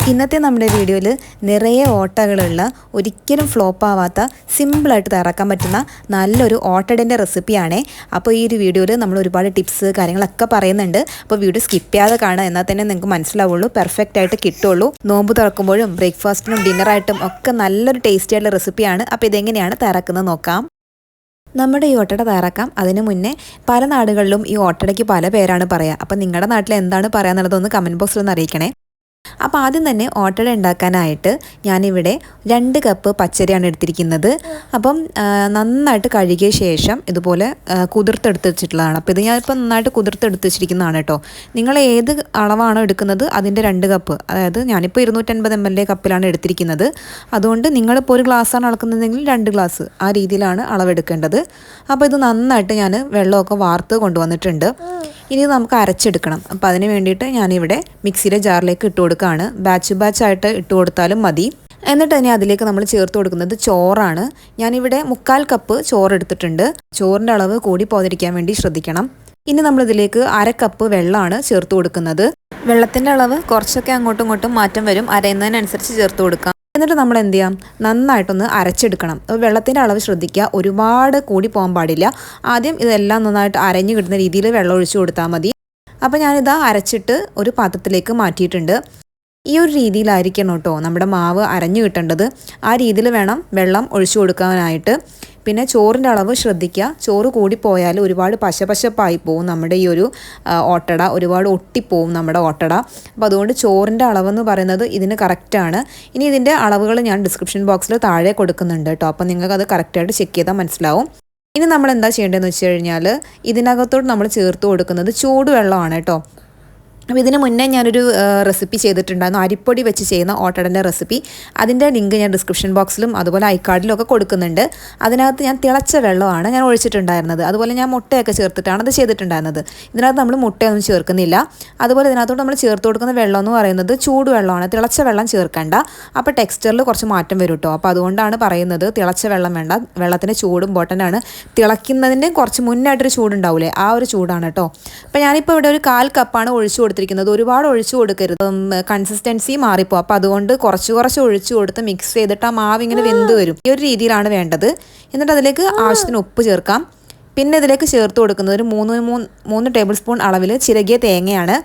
ഇന്നത്തെ നമ്മുടെ വീഡിയോയിൽ നിറയെ ഓട്ടകളുള്ള ഒരിക്കലും ഫ്ലോപ്പ് ആവാത്ത സിമ്പിളായിട്ട് തയ്യാറാക്കാൻ പറ്റുന്ന നല്ലൊരു ഓട്ടടേൻ്റെ റെസിപ്പിയാണേ. അപ്പോൾ ഈ ഒരു വീഡിയോയിൽ നമ്മൾ ഒരുപാട് ടിപ്സ് കാര്യങ്ങളൊക്കെ പറയുന്നുണ്ട്. അപ്പോൾ വീഡിയോ സ്കിപ്പ് ചെയ്യാതെ കാണുക, എന്നാൽ തന്നെ നിങ്ങൾക്ക് മനസ്സിലാവുള്ളൂ, പെർഫെക്റ്റ് ആയിട്ട് കിട്ടുള്ളൂ. നോമ്പ് തുറക്കുമ്പോഴും ബ്രേക്ക്ഫാസ്റ്റിനും ഡിന്നറായിട്ടും ഒക്കെ നല്ലൊരു ടേസ്റ്റി ആയിട്ടുള്ള റെസിപ്പിയാണ്. അപ്പോൾ ഇതെങ്ങനെയാണ് തയ്യാറാക്കുന്നത് നോക്കാം. നമ്മുടെ ഈ ഓട്ടട തയ്യാറാക്കാം. അതിന് മുന്നേ പല നാടുകളിലും ഈ ഓട്ടടയ്ക്ക് പല പേരാണ് പറയുക. അപ്പോൾ നിങ്ങളുടെ നാട്ടിൽ എന്താണ് പറയുക എന്നുള്ളതൊന്ന് കമൻറ്റ് ബോക്സിൽ ഒന്ന് അറിയിക്കണേ. അപ്പോൾ ആദ്യം തന്നെ ഓട്ടട ഉണ്ടാക്കാനായിട്ട് ഞാനിവിടെ 2 കപ്പ് പച്ചരിയാണ് എടുത്തിരിക്കുന്നത്. അപ്പം നന്നായിട്ട് കഴുകിയ ശേഷം ഇതുപോലെ കുതിർത്തെടുത്ത് വെച്ചിട്ടുള്ളതാണ്. അപ്പോൾ ഇത് ഞാനിപ്പോൾ നന്നായിട്ട് കുതിർത്തെടുത്ത് വെച്ചിരിക്കുന്നതാണ് കേട്ടോ. നിങ്ങൾ ഏത് അളവാണോ എടുക്കുന്നത് അതിൻ്റെ 2 കപ്പ്, അതായത് ഞാനിപ്പോൾ 250 ml കപ്പിലാണ് എടുത്തിരിക്കുന്നത്. അതുകൊണ്ട് നിങ്ങളിപ്പോൾ ഒരു ഗ്ലാസ്സാണ് അളക്കുന്നതെങ്കിൽ 2 ഗ്ലാസ് ആ രീതിയിലാണ് അളവെടുക്കേണ്ടത്. അപ്പോൾ ഇത് നന്നായിട്ട് ഞാൻ വെള്ളമൊക്കെ വാർത്ത് കൊണ്ടുവന്നിട്ടുണ്ട്. ഇനി നമുക്ക് അരച്ചെടുക്കണം. അപ്പോൾ അതിന് വേണ്ടിയിട്ട് ഞാനിവിടെ മിക്സിയുടെ ജാറിലേക്ക് ഇട്ട് കൊടുക്കുകയാണ്. ബാച്ചായിട്ട് ഇട്ട് കൊടുത്താലും മതി. എന്നിട്ട് തന്നെ അതിലേക്ക് നമ്മൾ ചേർത്ത് കൊടുക്കുന്നത് ചോറാണ്. ഞാനിവിടെ 3/4 കപ്പ് ചോറ് എടുത്തിട്ടുണ്ട്. ചോറിൻ്റെ അളവ് കൂടി പോകാതിരിക്കാൻ വേണ്ടി ശ്രദ്ധിക്കണം. ഇനി നമ്മളിതിലേക്ക് 1/2 കപ്പ് വെള്ളമാണ് ചേർത്ത് കൊടുക്കുന്നത്. വെള്ളത്തിൻ്റെ അളവ് കുറച്ചൊക്കെ അങ്ങോട്ടും ഇങ്ങോട്ടും മാറ്റം വരും, അരയുന്നതിനനുസരിച്ച് ചേർത്ത് കൊടുക്കാം. എന്നിട്ട് നമ്മൾ എന്ത് ചെയ്യാം, നന്നായിട്ടൊന്ന് അരച്ചെടുക്കണം. വെള്ളത്തിൻ്റെ അളവ് ശ്രദ്ധിക്കുക, ഒരുപാട് കൂടി പോകാൻ പാടില്ല. ആദ്യം ഇതെല്ലാം നന്നായിട്ട് അരഞ്ഞു കിട്ടുന്ന രീതിയിൽ വെള്ളം ഒഴിച്ചു കൊടുത്താൽ മതി. അപ്പോൾ ഞാനിതാ അരച്ചിട്ട് ഒരു പാത്രത്തിലേക്ക് മാറ്റിയിട്ടുണ്ട്. ഈ ഒരു രീതിയിലായിരിക്കണം കേട്ടോ നമ്മുടെ മാവ് അരഞ്ഞു കിട്ടേണ്ടത്. ആ രീതിയിൽ വേണം വെള്ളം ഒഴിച്ചു കൊടുക്കാനായിട്ട്. പിന്നെ ചോറിൻ്റെ അളവ് ശ്രദ്ധിക്കുക, ചോറ് കൂടിപ്പോയാൽ ഒരുപാട് പശപ്പായി പോവും നമ്മുടെ ഈ ഒരു ഓട്ടട, ഒരുപാട് ഒട്ടിപ്പോവും നമ്മുടെ ഓട്ടട. അപ്പോൾ അതുകൊണ്ട് ചോറിൻ്റെ അളവെന്ന് പറയുന്നത് ഇതിന് കറക്റ്റാണ്. ഇനി ഇതിൻ്റെ അളവുകൾ ഞാൻ ഡിസ്ക്രിപ്ഷൻ ബോക്സിൽ താഴെ കൊടുക്കുന്നുണ്ട് കേട്ടോ. അപ്പോൾ നിങ്ങൾക്കത് കറക്റ്റായിട്ട് ചെക്ക് ചെയ്താൽ മനസ്സിലാവും. ഇനി നമ്മൾ എന്താ ചെയ്യേണ്ടതെന്ന് വെച്ച് കഴിഞ്ഞാൽ ഇതിനകത്തോട്ട് നമ്മൾ ചേർത്ത് കൊടുക്കുന്നത് ചൂടുവെള്ളമാണ് കേട്ടോ. അപ്പോൾ ഇതിന് മുന്നേ ഞാനൊരു റെസിപ്പി ചെയ്തിട്ടുണ്ടായിരുന്നു, അരിപ്പൊടി വെച്ച് ചെയ്യുന്ന ഓട്ടടൻ്റെ റെസിപ്പി. അതിൻ്റെ ലിങ്ക് ഞാൻ ഡിസ്ക്രിപ്ഷൻ ബോക്സിലും അതുപോലെ ഐക്കാർഡിലും ഒക്കെ കൊടുക്കുന്നുണ്ട്. അതിനകത്ത് ഞാൻ തിളച്ച വെള്ളമാണ് ഞാൻ ഒഴിച്ചിട്ടുണ്ടായിരുന്നത്. അതുപോലെ ഞാൻ മുട്ടയൊക്കെ ചേർത്തിട്ടാണ് അത് ചെയ്തിട്ടുണ്ടായിരുന്നത്. ഇതിനകത്ത് നമ്മൾ മുട്ടയൊന്നും ചേർക്കുന്നില്ല. അതുപോലെ ഇതിനകത്തോട്ട് നമ്മൾ ചേർത്ത് കൊടുക്കുന്ന വെള്ളം എന്ന് പറയുന്നത് ചൂടുവെള്ളമാണ്, തിളച്ച വെള്ളം ചേർക്കണ്ട. അപ്പോൾ ടെക്സ്ചറിൽ കുറച്ച് മാറ്റം വരും കേട്ടോ. അപ്പോൾ അതുകൊണ്ടാണ് പറയുന്നത് തിളച്ച വെള്ളം വേണ്ട, വെള്ളത്തിൻ്റെ ചൂട് ഇമ്പോർട്ടൻ്റ് ആണ്. തിളയ്ക്കുന്നതിൻ്റെ കുറച്ച് മുന്നായിട്ടൊരു ചൂടുണ്ടാവില്ലേ, ആ ഒരു ചൂടാണ് കേട്ടോ. അപ്പോൾ ഞാനിപ്പോൾ ഇവിടെ ഒരു 1/4 കപ്പാണ് ഒഴിച്ചു കൊടുത്തിരിക്കുന്നത്. ഒരുപാട് ഒഴിച്ചു കൊടുക്കരുത്, കൺസിസ്റ്റൻസി മാറിപ്പോ. അപ്പോൾ അതുകൊണ്ട് കുറച്ച് ഒഴിച്ചു കൊടുത്ത് മിക്സ് ചെയ്തിട്ട് ആ മാവ് ഇങ്ങനെ വെന്ത് വരും. ഈ ഒരു രീതിയിലാണ് വേണ്ടത്. എന്നിട്ട് അതിലേക്ക് ആവശ്യത്തിന് ഉപ്പ് ചേർക്കാം. പിന്നെ ഇതിലേക്ക് ചേർത്ത് കൊടുക്കുന്നത് ഒരു 3 ടേബിൾ സ്പൂൺ അളവിൽ ചിരകിയ തേങ്ങയാണ്.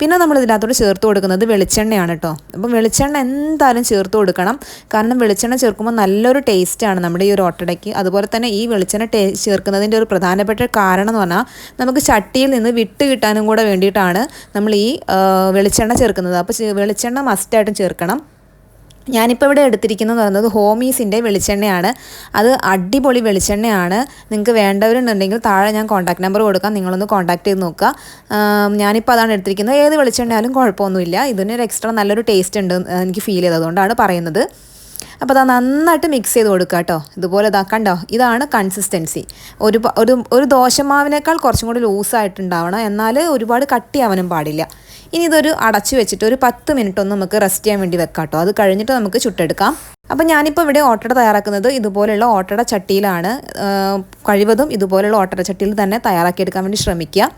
പിന്നെ നമ്മൾ ഇതിനകത്തോട് ചേർത്ത് കൊടുക്കുന്നത് വെളിച്ചെണ്ണയാണ് കേട്ടോ. അപ്പം വെളിച്ചെണ്ണ എന്തായാലും ചേർത്ത് കൊടുക്കണം, കാരണം വെളിച്ചെണ്ണ ചേർക്കുമ്പോൾ നല്ലൊരു ടേസ്റ്റാണ് നമ്മുടെ ഈ ഒരു ഓട്ടടയ്ക്ക്. അതുപോലെ തന്നെ ഈ വെളിച്ചെണ്ണ ചേർക്കുന്നതിൻ്റെ ഒരു പ്രധാനപ്പെട്ട കാരണം എന്ന് പറഞ്ഞാൽ നമുക്ക് ചട്ടിയിൽ നിന്ന് വിട്ട് കിട്ടാനും കൂടെ വേണ്ടിയിട്ടാണ് നമ്മൾ ഈ വെളിച്ചെണ്ണ ചേർക്കുന്നത്. അപ്പോൾ വെളിച്ചെണ്ണ മസ്റ്റായിട്ടും ചേർക്കണം. ഞാനിപ്പോൾ ഇവിടെ എടുത്തിരിക്കുന്നത് പറയുന്നത് ഹോമീസിൻ്റെ വെളിച്ചെണ്ണയാണ്. അത് അടിപൊളി വെളിച്ചെണ്ണയാണ്. നിങ്ങൾക്ക് വേണ്ടവരുണ്ടെങ്കിൽ താഴെ ഞാൻ കോൺടാക്ട് നമ്പർ കൊടുക്കാം, നിങ്ങളൊന്ന് കോൺടാക്ട് ചെയ്ത് നോക്കുക. ഞാനിപ്പോൾ അതാണ് എടുത്തിരിക്കുന്നത്. ഏത് വെളിച്ചെണ്ണയാലും കുഴപ്പമൊന്നുമില്ല. ഇതിനൊരു എക്സ്ട്രാ നല്ലൊരു ടേസ്റ്റ് ഉണ്ട് എനിക്ക് ഫീൽ ചെയ്തത്, അതുകൊണ്ടാണ് പറയുന്നത്. അപ്പോൾ അത് നന്നായിട്ട് മിക്സ് ചെയ്ത് കൊടുക്കുക കേട്ടോ. ഇതുപോലെ കണ്ടോ, ഇതാണ് കൺസിസ്റ്റൻസി. ഒരു ദോശമാവിനേക്കാൾ കുറച്ചും കൂടി ലൂസായിട്ടുണ്ടാവണം, എന്നാൽ ഒരുപാട് കട്ടിയാവാനും പാടില്ല. ഇനി ഇതൊരു അടച്ചു വെച്ചിട്ട് ഒരു 10 മിനിറ്റ് ഒന്ന് നമുക്ക് റെസ്റ്റ് ചെയ്യാൻ വേണ്ടി വെക്കാം കേട്ടോ. അത് കഴിഞ്ഞിട്ട് നമുക്ക് ചുട്ടെടുക്കാം. അപ്പം ഞാനിപ്പോൾ ഇവിടെ ഓട്ടട തയ്യാറാക്കുന്നത് ഇതുപോലെയുള്ള ഓട്ടട ചട്ടിയിലാണ്. കഴിവതും ഇതുപോലെയുള്ള ഓട്ടട ചട്ടിയിൽ തന്നെ തയ്യാറാക്കിയെടുക്കാൻ വേണ്ടി ശ്രമിക്കുക.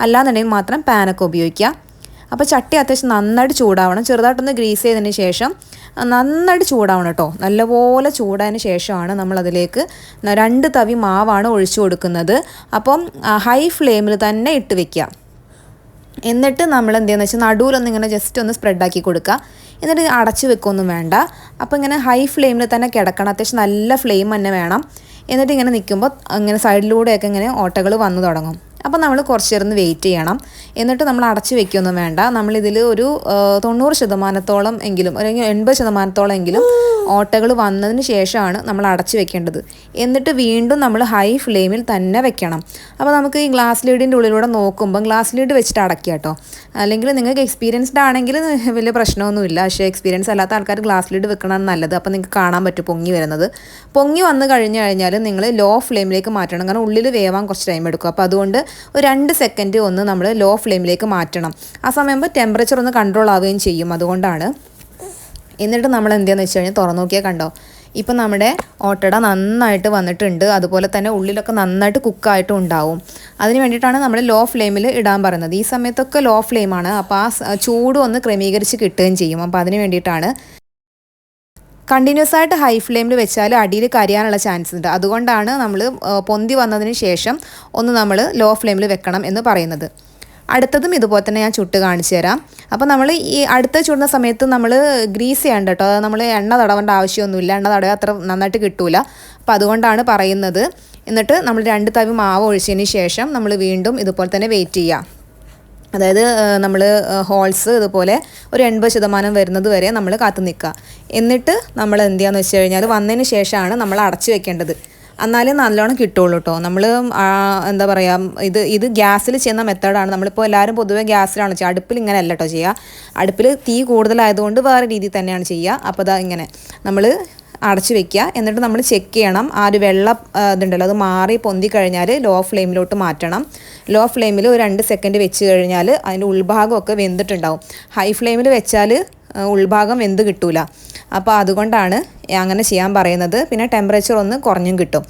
അല്ലാന്നുണ്ടെങ്കിൽ മാത്രം പാനൊക്കെ ഉപയോഗിക്കുക. അപ്പോൾ ചട്ടി അത്യാവശ്യം നന്നായിട്ട് ചൂടാവണം. ചെറുതായിട്ടൊന്ന് ഗ്രീസ് ചെയ്തതിന് ശേഷം നന്നായിട്ട് ചൂടാവണം കേട്ടോ. നല്ലപോലെ ചൂടായതിന് ശേഷമാണ് നമ്മളതിലേക്ക് 2 തവി മാവാണ് ഒഴിച്ചു കൊടുക്കുന്നത്. അപ്പം ഹൈ ഫ്ലെയിമിൽ തന്നെ ഇട്ട് വെക്കുക. എന്നിട്ട് നമ്മൾ എന്ത് ചെയ്യുന്നത് വെച്ചാൽ നടുവിലൊന്ന് ഇങ്ങനെ ജസ്റ്റ് ഒന്ന് സ്പ്രെഡാക്കി കൊടുക്കുക. എന്നിട്ട് അടച്ചു വെക്കൊന്നും വേണ്ട. അപ്പോൾ ഇങ്ങനെ ഹൈ ഫ്ലെയിമിൽ തന്നെ കിടക്കണം, അത്യാവശ്യം നല്ല ഫ്ലെയിം തന്നെ വേണം. എന്നിട്ട് ഇങ്ങനെ നിൽക്കുമ്പോൾ ഇങ്ങനെ സൈഡിലൂടെയൊക്കെ ഇങ്ങനെ ഓട്ടകൾ വന്നു തുടങ്ങും. അപ്പോൾ നമ്മൾ കുറച്ച് നേരം വെയിറ്റ് ചെയ്യണം. എന്നിട്ട് നമ്മൾ അടച്ചു വെക്കുകയൊന്നും വേണ്ട. നമ്മളിതിൽ ഒരു 90% എങ്കിലും അല്ലെങ്കിൽ 80% എങ്കിലും ഓട്ടകൾ വന്നതിന് ശേഷമാണ് നമ്മൾ അടച്ചു വെക്കേണ്ടത്. എന്നിട്ട് വീണ്ടും നമ്മൾ ഹൈ ഫ്ലെയിമിൽ തന്നെ വെക്കണം. അപ്പോൾ നമുക്ക് ഈ ഗ്ലാസ് ലീഡിൻ്റെ ഉള്ളിലൂടെ നോക്കുമ്പോൾ ഗ്ലാസ് ലീഡ് വെച്ചിട്ട് അടയ്ക്കുക കേട്ടോ. അല്ലെങ്കിൽ നിങ്ങൾക്ക് എക്സ്പീരിയൻസ്ഡ് ആണെങ്കിൽ വലിയ പ്രശ്നമൊന്നുമില്ല. പക്ഷേ എക്സ്പീരിയൻസ് അല്ലാത്ത ആൾക്കാർ ഗ്ലാസ് ലീഡ് വെക്കണമെന്ന് നല്ലത്. അപ്പോൾ നിങ്ങൾക്ക് കാണാൻ പറ്റും പൊങ്ങി വരുന്നത്. പൊങ്ങി വന്നു കഴിഞ്ഞാൽ നിങ്ങൾ ലോ ഫ്ലെയിമിലേക്ക് മാറ്റണം, കാരണം ഉള്ളിൽ വേവാൻ കുറച്ച് ടൈം എടുക്കും. അപ്പോൾ അതുകൊണ്ട് ഒരു 2 സെക്കൻഡ് ഒന്ന് നമ്മൾ ലോ ഫ്ലെയിമിലേക്ക് മാറ്റണം. ആ സമയമാകുമ്പോൾ ടെമ്പറേച്ചർ ഒന്ന് കൺട്രോൾ ആവുകയും ചെയ്യും, അതുകൊണ്ടാണ്. എന്നിട്ട് നമ്മൾ എന്താണെന്ന് വെച്ച് കഴിഞ്ഞാൽ തുറന്നു നോക്കിയാൽ കണ്ടോ, ഇപ്പം നമ്മുടെ ഓട്ടട നന്നായിട്ട് വന്നിട്ടുണ്ട്. അതുപോലെ തന്നെ ഉള്ളിലൊക്കെ നന്നായിട്ട് കുക്കായിട്ടും ഉണ്ടാവും. അതിന് വേണ്ടിയിട്ടാണ് നമ്മൾ ലോ ഫ്ലെയിമിൽ ഇടാൻ പറയുന്നത്. ഈ സമയത്തൊക്കെ ലോ ഫ്ലെയിമാണ്. അപ്പോൾ ആ ചൂട് ഒന്ന് ക്രമീകരിച്ച് കിട്ടുകയും ചെയ്യും. അപ്പോൾ അതിന് വേണ്ടിയിട്ടാണ്. കണ്ടിന്യൂസ് ആയിട്ട് ഹൈ ഫ്ലെയിമിൽ വെച്ചാൽ അടിയിൽ കരിയാനുള്ള ചാൻസ് ഉണ്ട്. അതുകൊണ്ടാണ് നമ്മൾ പൊന്തി വന്നതിന് ശേഷം ഒന്ന് നമ്മൾ ലോ ഫ്ലെയിമിൽ വെക്കണം എന്ന് പറയുന്നത്. അടുത്തതും ഇതുപോലെ തന്നെ ഞാൻ ചുട്ട് കാണിച്ചു തരാം. അപ്പോൾ നമ്മൾ ഈ അടുത്ത ചുടുന്ന സമയത്ത് നമ്മൾ ഗ്രീസ് ചെയ്യണ്ട കേട്ടോ. നമ്മൾ എണ്ണ തടവേണ്ട ആവശ്യമൊന്നുമില്ല. എണ്ണ തടവ് അത്ര നന്നായിട്ട് കിട്ടൂല. അപ്പോൾ അതുകൊണ്ടാണ് പറയുന്നത്. എന്നിട്ട് നമ്മൾ 2 തവി മാവ് ഒഴിച്ചതിന് ശേഷം നമ്മൾ വീണ്ടും ഇതുപോലെ തന്നെ വെയിറ്റ് ചെയ്യുക. അതായത് നമ്മൾ ഹോൾസ് ഇതുപോലെ ഒരു 80% വരുന്നത് വരെ നമ്മൾ കാത്തു നിൽക്കുക. എന്നിട്ട് നമ്മൾ എന്ത് ചെയ്യാന്ന് വെച്ച് കഴിഞ്ഞാൽ വന്നതിന് ശേഷമാണ് നമ്മൾ അടച്ചു വെക്കേണ്ടത്. എന്നാലേ നല്ലോണം കിട്ടുള്ളൂ കേട്ടോ. നമ്മൾ എന്താ പറയുക, ഇത് ഗ്യാസിൽ ചെയ്യുന്ന മെത്തേഡാണ്. നമ്മളിപ്പോൾ എല്ലാവരും പൊതുവേ ഗ്യാസിലാണ് ചെയ്യുക. അടുപ്പിൽ ഇങ്ങനെ അല്ല കേട്ടോ ചെയ്യുക. അടുപ്പിൽ തീ കൂടുതലായതുകൊണ്ട് വേറെ രീതിയിൽ തന്നെയാണ് ചെയ്യുക. അപ്പോൾ ഇതാ ഇങ്ങനെ നമ്മൾ അടച്ചു വെക്കുക. എന്നിട്ട് നമ്മൾ ചെക്ക് ചെയ്യണം. ആ ഒരു വെള്ള ഇതുണ്ടല്ലോ അത് മാറി പൊന്തി കഴിഞ്ഞാൽ ലോ ഫ്ലെയിമിലോട്ട് മാറ്റണം. ലോ ഫ്ലെയിമിൽ ഒരു 2 സെക്കൻഡ് വെച്ച് കഴിഞ്ഞാൽ അതിൻ്റെ ഉൾഭാഗമൊക്കെ വെന്തിട്ടുണ്ടാവും. ഹൈ ഫ്ലെയിമിൽ വെച്ചാൽ ഉൾഭാഗം വെന്ത് കിട്ടൂല. അപ്പോൾ അതുകൊണ്ടാണ് അങ്ങനെ ചെയ്യാൻ പറയുന്നത്. പിന്നെ ടെമ്പറേച്ചർ ഒന്ന് കുറഞ്ഞും കിട്ടും.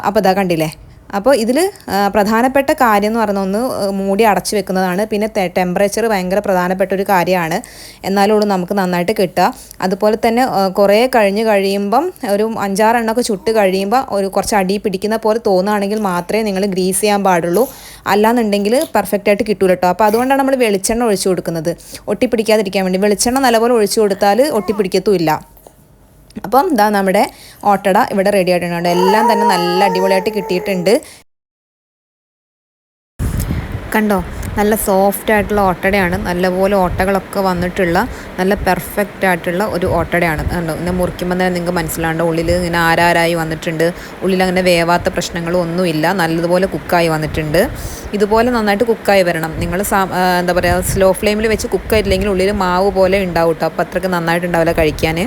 അപ്പോൾ ഇതാ കണ്ടില്ലേ. അപ്പോൾ ഇതിൽ പ്രധാനപ്പെട്ട കാര്യം എന്ന് പറയുന്നത് ഒന്ന് മൂടി അടച്ചു വെക്കുന്നതാണ്. പിന്നെ ടെമ്പറേച്ചർ ഭയങ്കര പ്രധാനപ്പെട്ട ഒരു കാര്യമാണ്. എന്നാലും നമുക്ക് നന്നായിട്ട് കിട്ടുക. അതുപോലെ തന്നെ കുറേ കഴിയുമ്പം ഒരു 5-6 എണ്ണമൊക്കെ ചുട്ട് കഴിയുമ്പോൾ ഒരു കുറച്ച് അടി പിടിക്കുന്ന പോലെ തോന്നുകയാണെങ്കിൽ മാത്രമേ നിങ്ങൾ ഗ്രീസ് ചെയ്യാൻ പാടുള്ളൂ. അല്ലാന്നുണ്ടെങ്കിൽ പെർഫെക്റ്റായിട്ട് കിട്ടൂല കേട്ടോ. അപ്പോൾ അതുകൊണ്ടാണ് നമ്മൾ വെളിച്ചെണ്ണ ഒഴിച്ചു കൊടുക്കുന്നത്, ഒട്ടിപ്പിടിക്കാതിരിക്കാൻ വേണ്ടി. വെളിച്ചെണ്ണ നല്ലപോലെ ഒഴിച്ചു കൊടുത്താൽ ഒട്ടിപ്പിടിക്കത്തുമില്ല. അപ്പം ഇതാ നമ്മുടെ ഓട്ടട ഇവിടെ റെഡി ആയിട്ടുണ്ട്. എല്ലാം തന്നെ നല്ല അടിപൊളിയായിട്ട് കിട്ടിയിട്ടുണ്ട്. കണ്ടോ, നല്ല സോഫ്റ്റ് ആയിട്ടുള്ള ഓട്ടടയാണ്. നല്ലപോലെ ഓട്ടകളൊക്കെ വന്നിട്ടുള്ള നല്ല പെർഫെക്റ്റ് ആയിട്ടുള്ള ഒരു ഓട്ടടയാണ്. കണ്ടോ, ഇങ്ങനെ മുറിക്കുമ്പോൾ തന്നെ നിങ്ങൾക്ക് മനസ്സിലാണ്ട് ഉള്ളിൽ ഇങ്ങനെ ആരായി വന്നിട്ടുണ്ട്. ഉള്ളിൽ അങ്ങനെ വേവാത്ത പ്രശ്നങ്ങളും ഒന്നുമില്ല. നല്ലതുപോലെ കുക്കായി വന്നിട്ടുണ്ട്. ഇതുപോലെ നന്നായിട്ട് കുക്കായി വരണം. നിങ്ങൾ എന്താ പറയുക, സ്ലോ ഫ്ലെയിമിൽ വെച്ച് കുക്കായിട്ടില്ലെങ്കിൽ ഉള്ളിൽ മാവ് പോലെ ഉണ്ടാവും കേട്ടോ. അപ്പോൾ അത്രയ്ക്ക് നന്നായിട്ടുണ്ടാവില്ല കഴിക്കാൻ.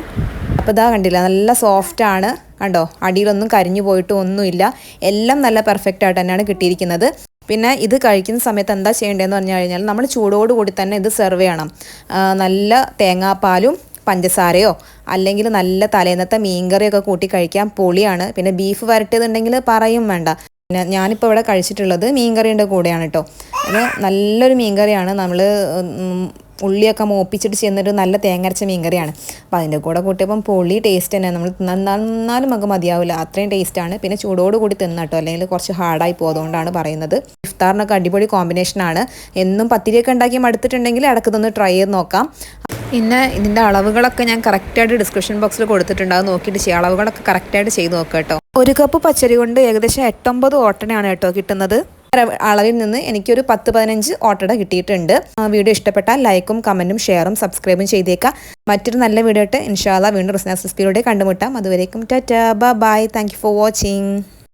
അപ്പോൾ ഇതാ കണ്ടില്ല, നല്ല സോഫ്റ്റാണ്. കണ്ടോ, അടിയിലൊന്നും കരിഞ്ഞു പോയിട്ടും ഒന്നുമില്ല. എല്ലാം നല്ല പെർഫെക്റ്റ് ആയിട്ട് തന്നെയാണ് കിട്ടിയിരിക്കുന്നത്. പിന്നെ ഇത് കഴിക്കുന്ന സമയത്ത് എന്താ ചെയ്യേണ്ടതെന്ന് പറഞ്ഞു കഴിഞ്ഞാൽ നമ്മൾ ചൂടോടുകൂടി തന്നെ ഇത് സെർവ് ചെയ്യണം. നല്ല തേങ്ങാപ്പാലും പഞ്ചസാരയോ അല്ലെങ്കിൽ നല്ല തലേന്നത്തെ മീൻകറിയൊക്കെ കൂട്ടി കഴിക്കാൻ പൊളിയാണ്. പിന്നെ ബീഫ് വരട്ടിയതുണ്ടെങ്കിൽ പറയും വേണ്ട. പിന്നെ ഞാനിപ്പോൾ ഇവിടെ കഴിച്ചിട്ടുള്ളത് മീൻകറിയുടെ കൂടെയാണ് കേട്ടോ. അത് നല്ലൊരു മീൻകറിയാണ്. നമ്മൾ ഉള്ളിയൊക്കെ മോപ്പിച്ചിട്ട് ചെയ്യുന്നൊരു നല്ല തേങ്ങരച്ച മീൻകറിയാണ്. അപ്പോൾ അതിൻ്റെ കൂടെ കൂട്ടിയപ്പം പൊളി ടേസ്റ്റ് തന്നെ. നമ്മൾ നന്നാലും നമുക്ക് മതിയാവില്ല, അത്രയും ടേസ്റ്റാണ്. പിന്നെ ചൂടോട് കൂടി തിന്നട്ടോ, അല്ലെങ്കിൽ കുറച്ച് ഹാർഡായി പോകുന്നതുകൊണ്ടാണ് പറയുന്നത്. ഇഫ്താറിനൊക്കെ അടിപൊളി കോമ്പിനേഷനാണ്. എന്നും പത്തിരിയൊക്കെ ഉണ്ടാക്കി മടുത്തിട്ടുണ്ടെങ്കിൽ ഇടയ്ക്ക് തന്നെ ട്രൈ ചെയ്ത് നോക്കാം. പിന്നെ ഇതിൻ്റെ അളവുകളൊക്കെ ഞാൻ കറക്റ്റായിട്ട് ഡിസ്ക്രിപ്ഷൻ ബോക്സിൽ കൊടുത്തിട്ടുണ്ട്. അത് നോക്കിയിട്ട് ചെയ്യുക. അളവുകളൊക്കെ കറക്റ്റായിട്ട് ചെയ്ത് നോക്കാം കേട്ടോ. 1 കപ്പ് പച്ചരി കൊണ്ട് ഏകദേശം 8-9 ഓട്ടടയാണ് കേട്ടോ കിട്ടുന്നത്. അളവിൽ നിന്ന് എനിക്കൊരു 10-15 ഓട്ടട കിട്ടിയിട്ടുണ്ട്. വീഡിയോ ഇഷ്ടപ്പെട്ടാൽ ലൈക്കും കമൻറ്റും ഷെയറും സബ്സ്ക്രൈബും ചെയ്തേക്കാം. മറ്റൊരു നല്ല വീഡിയോ ഇട്ട് ഇൻഷാ അല്ലാഹ് വീണ്ടും റിസ്നാസ് റെസിപ്പിയിലൂടെ കണ്ടുമുട്ടാം. അതുവരേക്കും tata bye. Thank you for watching.